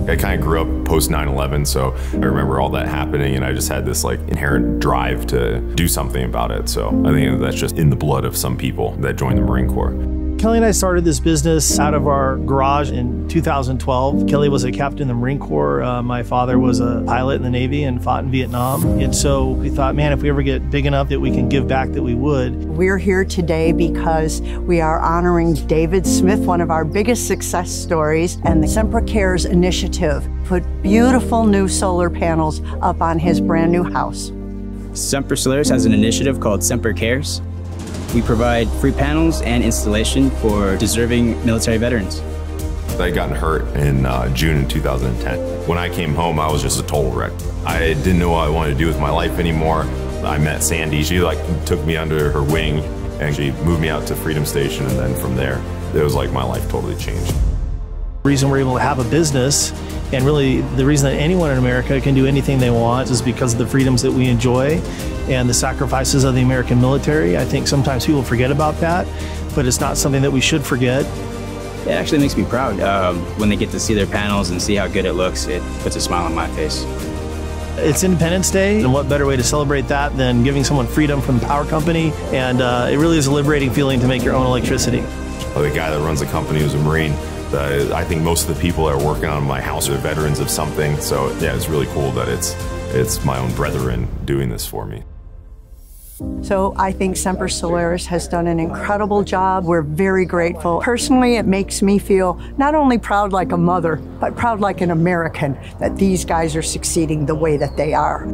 I kind of grew up post 9/11, so I remember all that happening, and I just had this like inherent drive to do something about it. So I think that's just in the blood of some people that joined the Marine Corps. Kelly and I started this business out of our garage in 2012. Kelly was a captain in the Marine Corps. My father was a pilot in the Navy and fought in Vietnam. And so we thought, man, if we ever get big enough that we can give back, that we would. We're here today because we are honoring David Smith, one of our biggest success stories, and the Semper Cares Initiative put beautiful new solar panels up on his brand new house. Semper Solaris has an initiative called Semper Cares. We provide free panels and installation for deserving military veterans. I got hurt in June in 2010. When I came home, I was just a total wreck. I didn't know what I wanted to do with my life anymore. I met Sandy. She took me under her wing and she moved me out to Freedom Station, and then from there, it was like my life totally changed. The reason we're able to have a business, and really the reason that anyone in America can do anything they want, is because of the freedoms that we enjoy and the sacrifices of the American military. I think sometimes people forget about that, but it's not something that we should forget. It actually makes me proud. When they get to see their panels and see how good it looks, it puts a smile on my face. It's Independence Day, and what better way to celebrate that than giving someone freedom from the power company? And it really is a liberating feeling to make your own electricity. The guy that runs the company was a Marine. I think most of the people that are working on my house are veterans of something. So yeah, it's really cool that it's my own brethren doing this for me. So I think Semper Solaris has done an incredible job. We're very grateful. Personally, it makes me feel not only proud like a mother, but proud like an American that these guys are succeeding the way that they are.